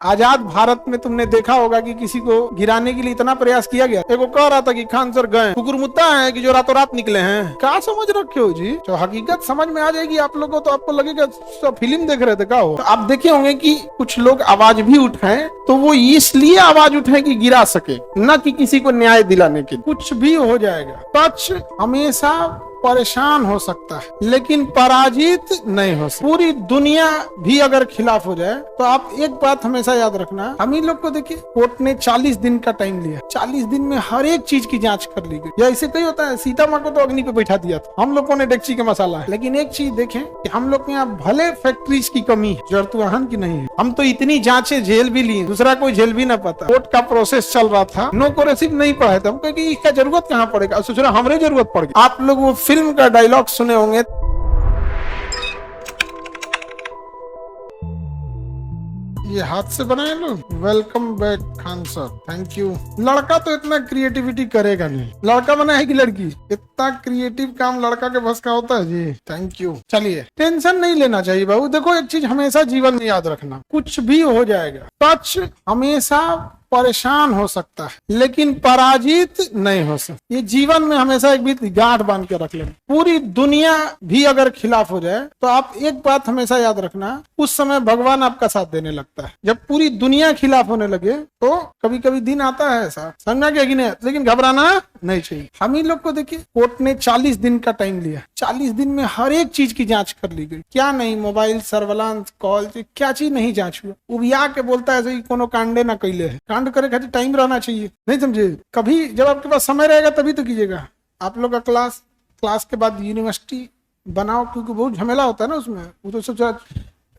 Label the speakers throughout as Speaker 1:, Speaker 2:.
Speaker 1: आजाद भारत में तुमने देखा होगा कि किसी को गिराने के लिए इतना प्रयास किया गया। एक कह रहा था कि खान सर गए कुकुरमुत्ता है कि जो रातों रात निकले हैं। क्या समझ रखे हो जी? जो हकीकत समझ में आ जाएगी आप लोगों को तो आपको लगेगा सब फिल्म देख रहे थे क्या हो। तो आप देखे होंगे कि कुछ लोग आवाज भी उठाएं तो वो इसलिए आवाज उठाएं कि गिरा सके, न कि किसी को न्याय दिलाने के। कुछ भी हो जाएगा, सच हमेशा परेशान हो सकता है लेकिन पराजित नहीं हो सकता। पूरी दुनिया भी अगर खिलाफ हो जाए तो आप एक बात हमेशा याद रखना, हम ही लोग को देखिए कोर्ट ने 40 दिन का टाइम लिया। 40 दिन में हर एक चीज की जांच कर ली गई। या ऐसे कहीं होता है, सीता माँ को तो अग्नि पे बैठा दिया था, हम लोगों ने डेक्ची का मसाला है। लेकिन एक चीज देखें कि हम लोग के यहाँ भले फैक्ट्रीज की कमी है, जरतुआहन की नहीं है। हम तो इतनी जांचें झेल भी लिए, दूसरा कोई झेल भी ना पाता। कोर्ट का प्रोसेस चल रहा था, नो कोरेसिव नहीं पढ़ाए थे हम, क्योंकि इसका जरूरत कहाँ पड़ेगा, सोच रहे हमारे जरूरत पड़ गई। आप लोग वो फिल्म का डायलॉग सुने होंगे, ये हाथ से बनाए लोग। Welcome back Khan sir, thank you. लड़का तो इतना क्रिएटिविटी करेगा नहीं, लड़का बना है कि लड़की? इतना क्रिएटिव काम लड़का के बस का होता है जी। Thank you. चलिए, टेंशन नहीं लेना चाहिए बाबू। देखो एक चीज हमेशा जीवन में याद रखना, कुछ भी हो जाएगा, सच हमेशा परेशान हो सकता है लेकिन पराजित नहीं हो सकता। ये जीवन में हमेशा एक भी गांठ बांध के रख लेना। पूरी दुनिया भी अगर खिलाफ हो जाए तो आप एक बात हमेशा याद रखना, उस समय भगवान आपका साथ देने लगता है। जब पूरी दुनिया खिलाफ होने लगे तो कभी कभी दिन आता है ऐसा, समझना क्या कि नहीं, लेकिन घबराना नहीं चाहिए। हम ही लोग को देखिए कोर्ट ने 40 दिन का टाइम लिया। 40 दिन में हर एक चीज की जांच कर ली गई। क्या नहीं, मोबाइल सर्वेलांस कॉल, क्या चीज नहीं जांच हुआ। उबिया के बोलता है ऐसे कोनो कांडे ना कैले है। कांड करे खातिर टाइम रहना चाहिए, नहीं समझे? कभी जब आपके पास समय रहेगा तभी तो कीजिएगा। आप लोग का क्लास के बाद यूनिवर्सिटी बनाओ, क्योंकि बहुत झमेला होता है ना उसमें, वो तो सब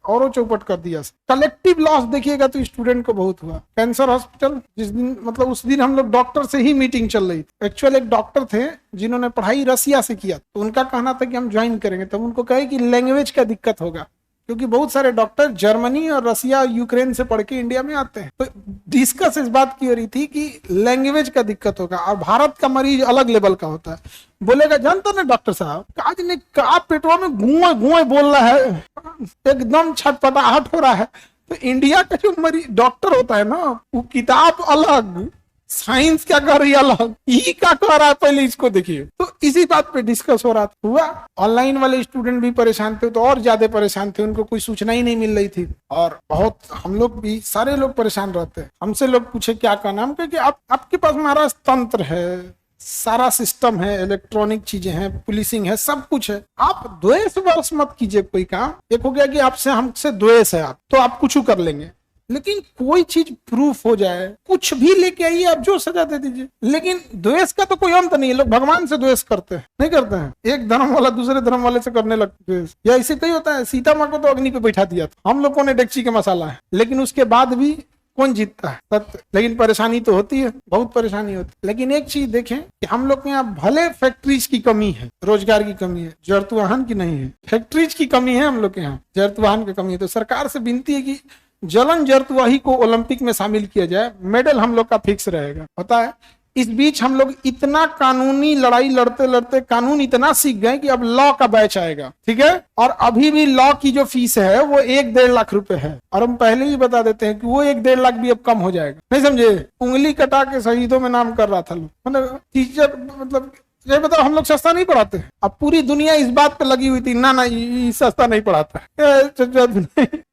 Speaker 1: और चौपट कर दिया। कलेक्टिव लॉस देखिएगा तो स्टूडेंट को बहुत हुआ। कैंसर हॉस्पिटल जिस दिन, मतलब उस दिन हम लोग डॉक्टर से ही मीटिंग चल रही थी। एक्चुअल एक डॉक्टर थे जिन्होंने पढ़ाई रसिया से किया, तो उनका कहना था कि हम ज्वाइन करेंगे। तब उनको कहे कि लैंग्वेज का दिक्कत होगा, क्योंकि बहुत सारे डॉक्टर जर्मनी और रसिया यूक्रेन से पढ़ के इंडिया में आते हैं। तो डिस्कस इस बात की हो रही थी कि लैंग्वेज का दिक्कत होगा और भारत का मरीज अलग लेवल का होता है। बोलेगा जानता ना डॉक्टर साहब, काज ने का पेटवा में गुआ गुआ बोल रहा है, एकदम छटपटाहट हो रहा है। तो इंडिया का जो मरीज डॉक्टर होता है ना, वो किताब अलग, साइंस क्या कर रही है अलग, ये क्या कर रहा है पहले इसको देखिए। तो इसी बात पे डिस्कस हो रहा था। हुआ ऑनलाइन वाले स्टूडेंट भी परेशान थे, तो और ज्यादा परेशान थे, उनको कोई सूचना ही नहीं मिल रही थी। और बहुत हम लोग भी, सारे लोग परेशान रहते हैं। हमसे लोग पूछे क्या करना, हम कहे कि आपके पास महाराज तंत्र है, सारा सिस्टम है, इलेक्ट्रॉनिक चीजें हैं, पुलिसिंग है, सब कुछ है। आप द्वेष वर्ष मत कीजिए कोई काम। एक हो गया कि आपसे हमसे द्वेष है, आप तो आप कुछ कर लेंगे, लेकिन कोई चीज प्रूफ हो जाए, कुछ भी लेके आइए, आप जो सजा दे दीजिए। लेकिन द्वेष का तो कोई अंत नहीं है। लोग भगवान से द्वेष करते हैं, नहीं करते हैं? एक धर्म वाला दूसरे धर्म वाले से करने लगते हैं। या ऐसे कहीं होता है, सीता माँ को तो अग्नि पे बैठा दिया था, हम लोगों ने डेक्ची का मसाला है। लेकिन उसके बाद भी कौन जीतता है? सत्य। लेकिन परेशानी तो होती है, बहुत परेशानी होती है। लेकिन एक चीज देखें कि हम लोग के यहाँ भले फैक्ट्रीज की कमी है, रोजगार की कमी है, जरतुआहन की नहीं है। फैक्ट्रीज की कमी है हम लोग के यहाँ, जरतुआहन की कमी है। तो सरकार से विनती है कि जलन जरतुआही को ओलंपिक में शामिल किया जाए, मेडल हम लोग का फिक्स रहेगा। पता है, इस बीच हम लोग इतना कानूनी लड़ाई लड़ते लड़ते कानून इतना सीख गए कि अब लॉ का बैच आएगा, ठीक है? और अभी भी लॉ की जो फीस है वो 1-1.5 लाख रुपए है। और हम पहले ही बता देते हैं कि वो 1-1.5 लाख भी अब कम हो जाएगा, नहीं समझे? उंगली कटा के शहीदों में नाम कर रहा था लोग, मतलब टीचर, मतलब ये बताओ हम लोग सस्ता नहीं पढ़ाते। अब पूरी दुनिया इस बात पे लगी हुई थी, ना ये सस्ता नहीं पढ़ाता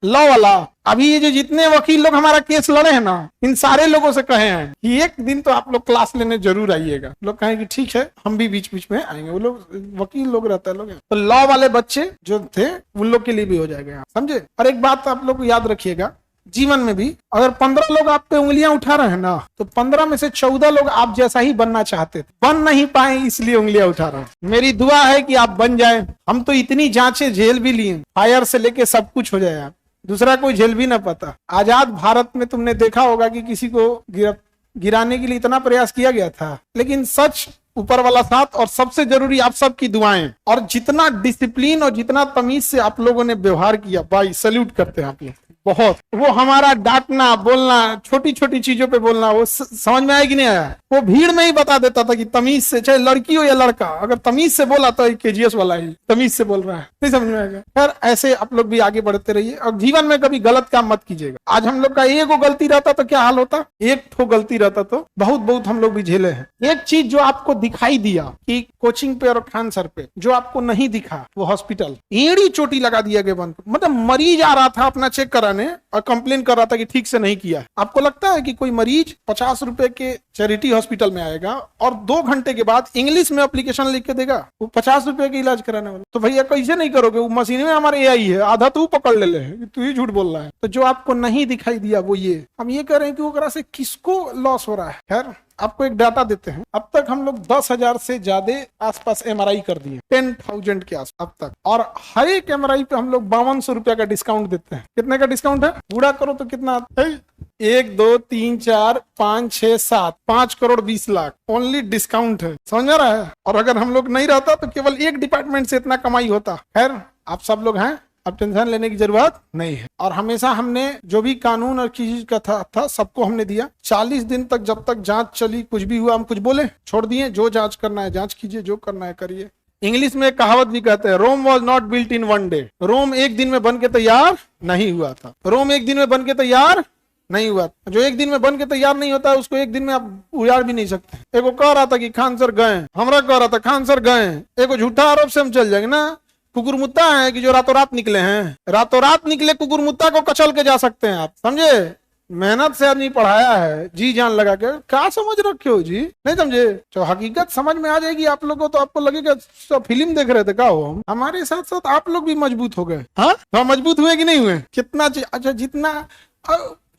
Speaker 1: लॉ वाला। अभी ये जो जितने वकील लोग हमारा केस लड़े हैं ना, इन सारे लोगों से कहे हैं कि एक दिन तो आप लोग क्लास लेने जरूर आइएगा। लोग कहें कि ठीक है, हम भी बीच बीच में आएंगे। वो लोग वकील लोग रहते हैं लोग, तो लॉ वाले बच्चे जो थे उन लोग के लिए भी हो जाएगा, समझे? और एक बात आप लोग याद रखिएगा, जीवन में भी अगर 15 लोग आप पे उंगलियां उठा रहे हैं ना, तो 15 में से 14 लोग आप जैसा ही बनना चाहते थे, बन नहीं पाए, इसलिए उंगलियां उठा रहे हैं। मेरी दुआ है कि आप बन जाए। हम तो इतनी जांचें झेल भी लिए, फायर से लेके सब कुछ हो जाए, आप दूसरा कोई झेल भी ना पाता। आजाद भारत में तुमने देखा होगा कि किसी को गिराने के लिए इतना प्रयास किया गया था, लेकिन सच ऊपर वाला साथ, और सबसे जरूरी आप सबकी दुआएं, और जितना डिसिप्लिन और जितना तमीज से आप लोगों ने व्यवहार किया, भाई सैल्यूट करते हैं आप लोग। बहुत। वो हमारा डांटना बोलना, छोटी छोटी चीजों पे बोलना, वो समझ में आया कि नहीं आया? वो भीड़ में ही बता देता था कि तमीज से, चाहे लड़की हो या लड़का, अगर तमीज से बोला तो केजीएस वाला ही तमीज से बोल रहा है, नहीं समझ में आएगा। खैर ऐसे आप लोग भी आगे बढ़ते रहिए और जीवन में कभी गलत काम मत कीजिएगा। आज हम लोग का एक गलती रहता तो क्या हाल होता, एक ठो गलती रहता तो बहुत हम लोग भी झेले हैं। एक चीज जो आपको दिखाई दिया कि कोचिंग पे और खान सर पे, जो आपको नहीं दिखा वो हॉस्पिटल एड़ी चोटी लगा दिया गया बंद। मतलब मरीज आ रहा था अपना चेक कराने और कंप्लेन कर रहा था कि ठीक से नहीं किया। आपको लगता है कि कोई मरीज 50 रुपए के चैरिटी हॉस्पिटल में आएगा और 2 घंटे के बाद इंग्लिश में एप्लीकेशन लिख के देगा वो 50 रुपए का इलाज कराने वाला? तो भैया कैसे नहीं करोगे? वो मशीन में हमारे एआई है, आधा तू पकड़ ले है, तू ही झूठ बोल रहा है। तो जो आपको नहीं दिखाई दिया वो ये, हम ये कह रहे हैं कि वो से किसको लॉस हो रहा है। खैर आपको एक डाटा देते हैं, अब तक हम लोग 10,000 से ज्यादा आसपास एमआरआई कर दिए, 10,000 के आस अब तक, और हर एक एमआरआई पे हम लोग 5200 रुपया का डिस्काउंट देते हैं। कितने का डिस्काउंट है? पूरा करो तो कितना आता है? 1 2 3 4 5 6 7 5 करोड़ 20 लाख ओनली डिस्काउंट है। समझ आ रहा है? और अगर हम लोग नहीं रहता तो केवल एक डिपार्टमेंट से इतना कमाई होता। खैर आप सब लोग हैं, अब टेंशन लेने की जरूरत नहीं है। और हमेशा हमने जो भी कानून और चीज का था सबको हमने दिया। 40 दिन तक जब तक जांच चली, कुछ भी हुआ हम कुछ बोले छोड़ दिए। जो जांच करना है जांच कीजिए, जो करना है करिए। इंग्लिश में एक कहावत भी कहते हैं, Rome was not built in 1 day. Rome एक दिन में बन के तैयार नहीं हुआ था। रोम एक दिन में बन के तैयार नहीं हुआ। जो एक दिन में बन के तैयार नहीं होता है उसको एक दिन में आप उजाड़ भी नहीं सकते। एगो कह रहा था कि खान सर गए, हमरा कह रहा था खान सर गए, एगो झूठा आरोप से हम चल जाएंगे ना। कुकुरमुत्ता है कि जो रातों रात निकले हैं, रातों रात निकले कुकुरमुत्ता को कचल के जा सकते हैं आप, समझे? मेहनत से आदमी पढ़ाया है, जी जान लगा के। क्या समझ रखे हो जी, नहीं समझे? जो हकीकत समझ में आ जाएगी आप लोगों तो आपको लगेगा सब फिल्म देख रहे थे। क्या हो, हमारे साथ साथ आप लोग भी मजबूत हो गए। हाँ तो मजबूत हुए कि नहीं हुए? कितना अच्छा, जितना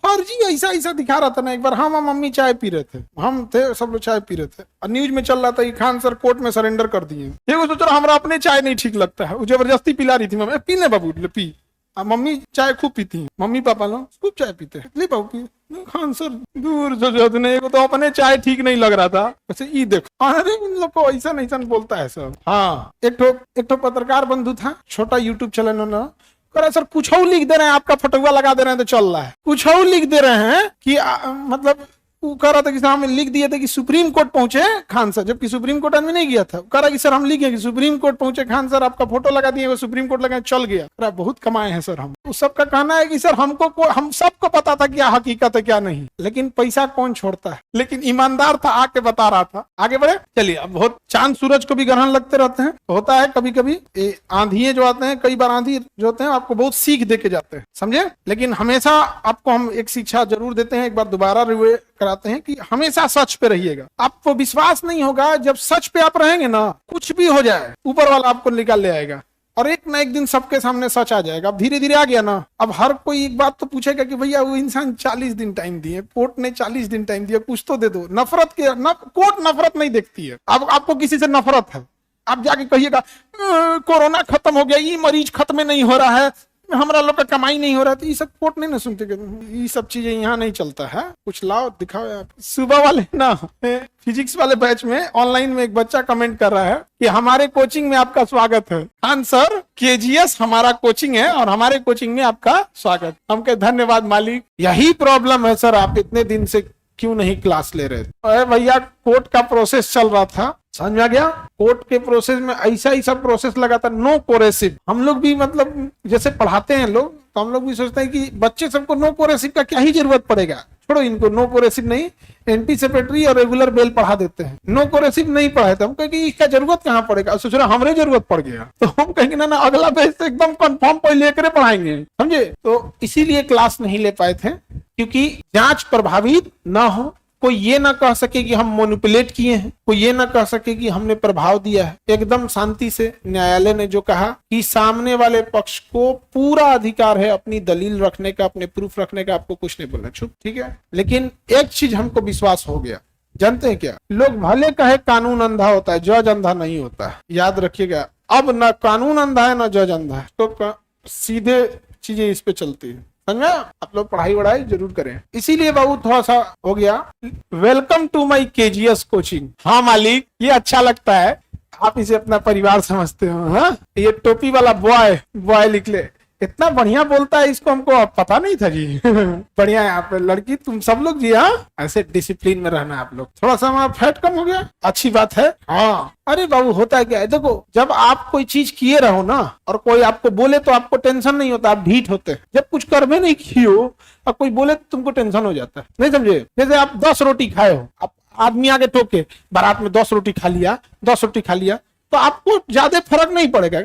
Speaker 1: फर्जी ऐसा दिखा रहा था ना। एक बार हम मम्मी चाय पी रहे थे, हम थे सब लोग चाय पी रहे थे और न्यूज में चल रहा था कि खान सर कोर्ट में सरेंडर कर दिए। ये सोच रहा हमारा अपने चाय नहीं ठीक लगता है, वो जबरदस्ती पिला रही थी मम्मी, पी ले बाबू पी। मम्मी चाय खूब पीती है, मम्मी पापा लोग खूब चाय पीते हैं, ले बाबू पी। खान सर दूर तो अपने चाय ठीक नहीं लग रहा था। वैसे ये देखो, अरे इन लोग को ऐसा बोलता है सब। हाँ एक ठो पत्रकार बंधु था, छोटा यूट्यूब चैनल ना, करे सर कुछ लिख दे रहे हैं, आपका फोटोआ लगा दे रहे हैं तो चल रहा है। कुछ लिख दे रहे हैं कि मतलब वो कह रहा था कि हम लिख दिए थे कि सुप्रीम कोर्ट पहुंचे खान सर, जबकि सुप्रीम कोर्ट में नहीं गया था। कह रहा कि सर हम लिखे कि सुप्रीम कोर्ट पहुंचे खान सर, आपका फोटो लगा दिए, वो सुप्रीम कोर्ट लगा चल गया। बहुत कमाए हैं सर हम। उस सबका कहना है कि सर हम सबको पता था क्या हकीकत है क्या नहीं, लेकिन पैसा कौन छोड़ता है। लेकिन ईमानदार था, आके बता रहा था। आगे बढ़े चलिए। अब बहुत चांद सूरज को भी ग्रहण लगते रहते हैं, होता है कभी कभी। आंधिये जो आते हैं, कई बार आंधी जो होते हैं आपको बहुत सीख दे के जाते हैं, समझे? लेकिन हमेशा आपको हम एक शिक्षा जरूर देते हैं, एक बार दोबारा रिव्यू कराते हैं कि हमेशा सच पे रहिएगा। आपको विश्वास नहीं होगा, जब सच पे आप रहेंगे ना, कुछ भी हो जाए ऊपर वाला आपको निकाल ले आएगा और एक ना एक दिन सबके सामने सच आ जाएगा। अब धीरे धीरे आ गया ना। अब हर कोई एक बात तो पूछेगा कि भैया वो इंसान 40 दिन टाइम दिए, कोर्ट ने 40 दिन टाइम दिया, कुछ तो दे दो। नफरत के कोर्ट नफरत नहीं देखती है। अब आपको किसी से नफरत है, आप जाके कहिएगा कोरोना खत्म हो गया, ये मरीज खत्म नहीं हो रहा है, हमारा लोग का कमाई नहीं हो रहा, तो ये सब कोर्ट नहीं ना सुनते। ये सब चीजें यहाँ नहीं चलता है। कुछ लाओ दिखाओ आप। सुबह वाले ना फिजिक्स वाले बैच में ऑनलाइन में एक बच्चा कमेंट कर रहा है कि हमारे कोचिंग में आपका स्वागत है। हाँ सर, केजीएस हमारा कोचिंग है और हमारे कोचिंग में आपका स्वागत। हम कहे धन्यवाद मालिक। यही प्रॉब्लम है सर, आप इतने दिन से क्यों नहीं क्लास ले रहे थे? अरे भैया कोर्ट का प्रोसेस चल रहा था, समझ में आ गया? कोर्ट के प्रोसेस में ऐसा ही सब प्रोसेस लगा था, नो कोरेसिव। हम लोग भी मतलब जैसे पढ़ाते हैं लोग, तो हम लोग भी सोचते हैं कि बच्चे सबको नो कोरेसिव का क्या ही जरूरत पड़ेगा, छोड़ो इनको। नो कोरेसिव नहीं, एंटीसिपेटरी और रेगुलर बेल पढ़ा देते हैं। नो कोरेसिव नहीं पढ़ाए थे, हम कहेंगे इसका जरूरत कहाँ पड़ेगा। सोच रहे हमरे जरूरत पड़ गया, तो हम कहेंगे ना अगला बैच से एकदम कंफर्म पहले लेकर पढ़ाएंगे, समझे? तो इसीलिए क्लास नहीं ले पाए थे, क्योंकि जांच प्रभावित ना हो। कोई ये ना कह सके कि हम मैनिपुलेट किए हैं, कोई ये ना कह सके कि हमने प्रभाव दिया है। एकदम शांति से न्यायालय ने जो कहा कि सामने वाले पक्ष को पूरा अधिकार है अपनी दलील रखने का, अपने प्रूफ रखने का, आपको कुछ नहीं बोलना, चुप, ठीक है। लेकिन एक चीज हमको विश्वास हो गया, जानते हैं क्या? लोग भले कहे कानून अंधा होता है, जज अंधा नहीं होता है। याद रखिएगा, अब ना कानून अंधा है ना जज अंधा है, तो सीधे चीजें इस पे चलती है। आप लोग पढ़ाई वढ़ाई जरूर करें। इसीलिए बाबू थोड़ा सा हो गया। Welcome to my KGS coaching. हाँ मालिक, ये अच्छा लगता है, आप इसे अपना परिवार समझते हो। हाँ, ये टोपी वाला बॉय लिख ले, इतना बढ़िया बोलता है, इसको हमको पता नहीं था जी। बढ़िया है आप लड़की, तुम सब लोग जी, हाँ ऐसे डिसिप्लिन में रहना आप लोग। थोड़ा सा हमारा फैट कम हो गया, अच्छी बात है। हाँ अरे बाबू होता है क्या है, देखो जब आप कोई चीज किए रहो ना और कोई आपको बोले तो आपको टेंशन नहीं होता, आप ढीठ होते हैं। जब कुछ कर भी नहीं किए हो और कोई बोले तो तुमको टेंशन हो जाता है, नहीं समझे। जैसे आप 10 रोटी खाए हो, आप आदमी आगे टोके बारात में 10 रोटी खा लिया, 10 रोटी खा लिया, तो आपको ज्यादा फर्क नहीं पड़ेगा,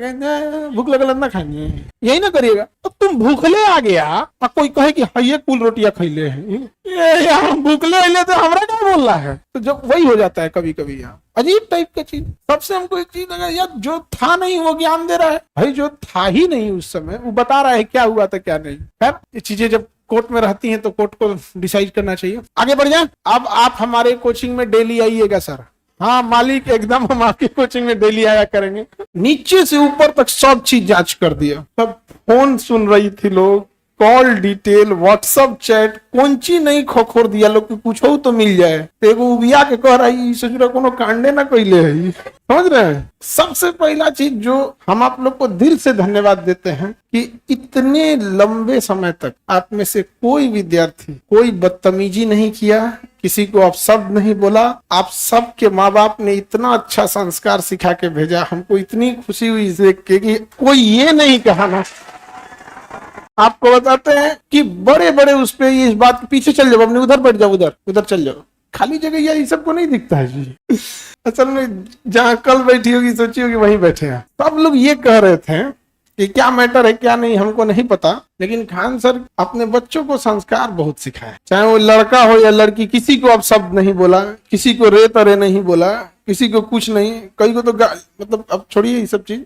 Speaker 1: भूख लगल ना खाएंगे, यही ना करिएगा। तो तुम भूखले आ गया और कोई कहे कि हाँ ये कुल रोटियां खैले हैं, भूखले अले तो हमरा क्या बोल रहा है। तो जब वही हो जाता है कभी कभी, यहाँ अजीब टाइप का चीज। सबसे हमको एक चीज लगा यार, जो था नहीं वो ज्ञान दे रहा है। भाई जो था ही नहीं उस समय वो बता रहा है क्या हुआ था क्या नहीं। खैर ये चीजें जब कोर्ट में रहती हैं तो कोर्ट को डिसाइड करना चाहिए। आगे बढ़ जाए। अब आप हमारे कोचिंग में डेली आइएगा सर। हाँ मालिक एकदम, हम आपकी कोचिंग में डेली आया करेंगे। नीचे से ऊपर तक सब चीज जांच कर दिया। सब फोन सुन रही थी लोग, कॉल डिटेल, व्हाट्सएप चैट, कौन चीज नहीं खोखोर दिया लोग की पूछो तो मिल जाए। तो एगो उबिया के कह रही सोच रहा कोनो कांडे ना कैले है, समझ रहे हैं। सबसे पहला चीज जो हम आप लोग को दिल से धन्यवाद देते हैं कि इतने लंबे समय तक आप में से कोई विद्यार्थी कोई बदतमीजी नहीं किया, किसी को आप शब्द नहीं बोला। आप सबके माँ बाप ने इतना अच्छा संस्कार सिखा के भेजा, हमको इतनी खुशी हुई देख के कि कोई ये नहीं कहा ना। आपको बताते हैं कि बड़े बड़े उस पे इस बात के पीछे चल जाओ, अपने उधर बैठ जाओ, उधर चल जाओ, खाली जगह यार ये सबको नहीं दिखता है जी। असल में जहाँ कल बैठी होगी सोची होगी वहीं बैठे हैं। सब लोग ये कह रहे थे कि क्या मैटर है क्या नहीं हमको नहीं पता, लेकिन खान सर अपने बच्चों को संस्कार बहुत सिखाए। चाहे वो लड़का हो या लड़की, किसी को अब शब्द नहीं बोला, किसी को रे तरे नहीं बोला, किसी को कुछ नहीं, कई को तो मतलब अब छोड़िए ये सब चीज।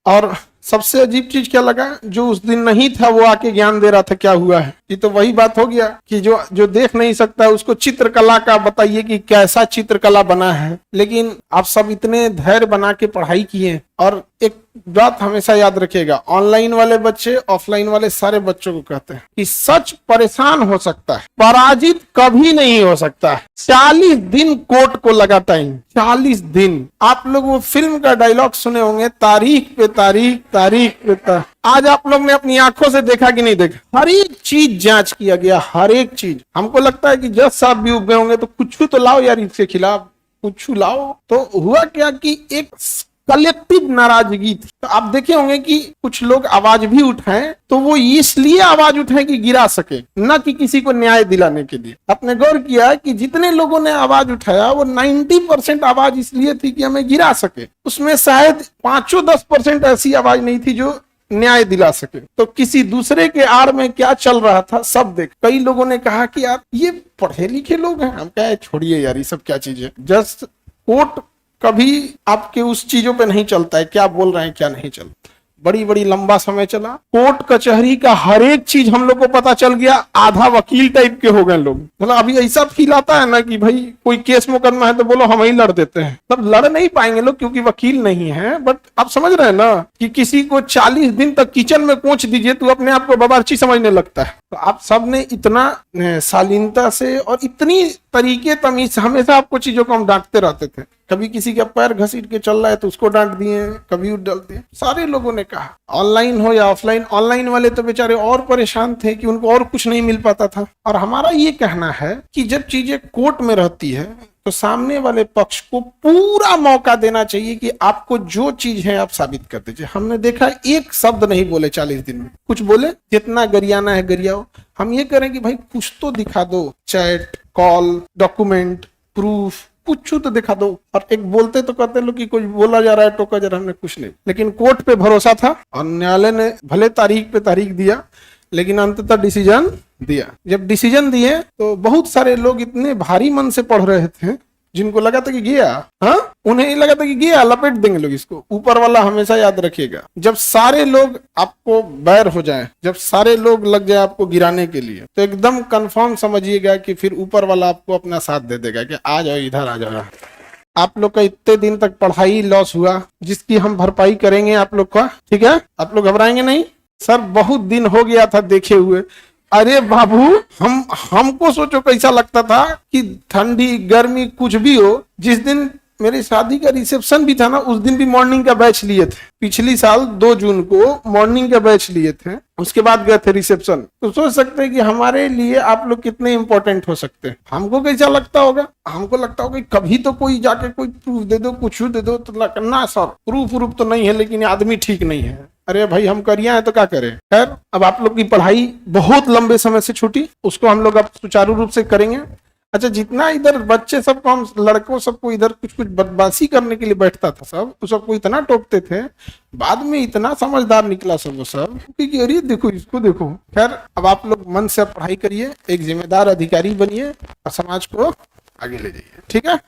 Speaker 1: और सबसे अजीब चीज क्या लगा, जो उस दिन नहीं था वो आके ज्ञान दे रहा था क्या हुआ है। ये तो वही बात हो गया कि जो देख नहीं सकता उसको चित्रकला का बताइए कि कैसा चित्रकला बना है। लेकिन आप सब इतने धैर्य बना के पढ़ाई किए। और एक बात हमेशा याद रखिएगा, ऑनलाइन वाले बच्चे ऑफलाइन वाले सारे बच्चों को कहते हैं कि सच परेशान हो सकता है, पराजित कभी नहीं हो सकता है। 40 दिन कोर्ट को लगा टाइम, 40 दिन। आप लोग वो फिल्म का डायलॉग सुने होंगे, तारीख पे तारीख, तारीख पे तारीख। आज आप लोग ने अपनी आंखों से देखा कि नहीं देखा, हर एक चीज जांच किया गया, हर एक चीज। हमको लगता है कि जज साहब भी उग गए होंगे तो कुछ तो लाओ यार इसके खिलाफ, कुछ लाओ। तो हुआ क्या कि एक कलेक्टिव नाराजगी थी। तो आप देखे होंगे कि कुछ लोग आवाज भी उठाएं तो वो इसलिए आवाज उठाएं कि गिरा सके, न कि किसी को न्याय दिलाने के लिए। आपने गौर किया कि जितने लोगों ने आवाज उठाया वो 90% आवाज इसलिए थी कि हमें गिरा सके। उसमें शायद 5-10% ऐसी आवाज नहीं थी जो न्याय दिला सके। तो किसी दूसरे के आड़ में क्या चल रहा था सब देख। कई लोगों ने कहा कि यार ये पढ़े लिखे लोग हैं, हम क्या छोड़िए यार ये सब क्या चीज है। जस्ट कोर्ट कभी आपके उस चीजों पे नहीं चलता है क्या बोल रहे हैं क्या नहीं चलता। बड़ी बड़ी लंबा समय चला, कोर्ट कचहरी का हर एक चीज हम लोग को पता चल गया। आधा वकील टाइप के हो गए लोग। मतलब अभी ऐसा फील आता है ना कि भाई कोई केस मुकदमा है तो बोलो हम ही लड़ देते हैं। तब लड़ नहीं पाएंगे लोग क्योंकि वकील नहीं है। बट आप समझ रहे हैं ना कि किसी को 40 दिन तक किचन में कोच दीजिए तो अपने आप को बावर्ची समझने लगता है। तो आप सब ने इतना शालीनता से और इतनी तरीके तमीज से हमेशा आपको चीजों को हम डांटते रहते थे। कभी किसी का पैर घसीट के चल रहा है तो उसको डांट दिए, कभी डाल दिए। सारे लोगों ने कहा, ऑनलाइन हो या ऑफलाइन। ऑनलाइन वाले तो बेचारे और परेशान थे कि उनको और कुछ नहीं मिल पाता था। और हमारा ये कहना है कि जब चीजें कोर्ट में रहती है तो सामने वाले पक्ष को पूरा मौका देना चाहिए कि आपको जो चीज है आप साबित कर दीजिए। हमने देखा एक शब्द नहीं बोले 40 दिन में, कुछ बोले जितना गरियाना है गरियाओ। हम ये करें कि भाई कुछ तो दिखा दो, चैट, कॉल, डॉक्यूमेंट, प्रूफ, कुछ तो दिखा दो। और एक बोलते तो कहते लोग कि कुछ बोला जा रहा है टोका जा रहा है, हमने कुछ नहीं। लेकिन कोर्ट पे भरोसा था और न्यायालय ने भले तारीख पे तारीख दिया लेकिन अंततः डिसीजन दिया। जब डिसीजन दिए तो बहुत सारे लोग इतने भारी मन से पढ़ रहे थे जिनको लगा था कि गया, हाँ उन्हें लगा था कि गया, लपेट देंगे लोग इसको। ऊपर वाला हमेशा याद रखिएगा, जब सारे लोग आपको बैर हो जाएं, जब सारे लोग लग जाए आपको गिराने के लिए, तो एकदम कंफर्म समझिएगा कि फिर ऊपर वाला आपको अपना साथ दे देगा कि आ जाओ इधर आ जाओ। आप लोग का इतने दिन तक पढ़ाई लॉस हुआ जिसकी हम भरपाई करेंगे आप लोग का, ठीक है। आप लोग घबराएंगे नहीं। सर बहुत दिन हो गया था देखे हुए। अरे बाबू हमको सोचो कैसा लगता था कि ठंडी गर्मी कुछ भी हो, जिस दिन मेरी शादी का रिसेप्शन भी था ना, उस दिन भी मॉर्निंग का बैच लिए थे। पिछली साल 2 जून को मॉर्निंग का बैच लिए थे, उसके बाद गए थे रिसेप्शन। तो सोच सकते हैं कि हमारे लिए आप लोग कितने इंपॉर्टेंट हो सकते हैं। हमको कैसा लगता होगा, हमको लगता होगा कभी तो कोई जाके कोई प्रूफ दे दो, कुछ दे दो, तो ना सर प्रूफ तो नहीं है, लेकिन आदमी ठीक नहीं है। अरे भाई हम करिया है तो क्या करें। खैर, अब आप लोग की पढ़ाई बहुत लंबे समय से छूटी, उसको हम लोग अब सुचारू रूप से करेंगे। अच्छा, जितना इधर बच्चे सबको, हम लड़कों सबको इधर कुछ कुछ बदमाशी करने के लिए बैठता था सब, तो सबको इतना टोकते थे, बाद में इतना समझदार निकला सब वो सब कि अरे देखो इसको देखो। खैर, अब आप लोग मन से पढ़ाई करिए, एक जिम्मेदार अधिकारी बनिए और समाज को आगे ले जाइए। ठीक है।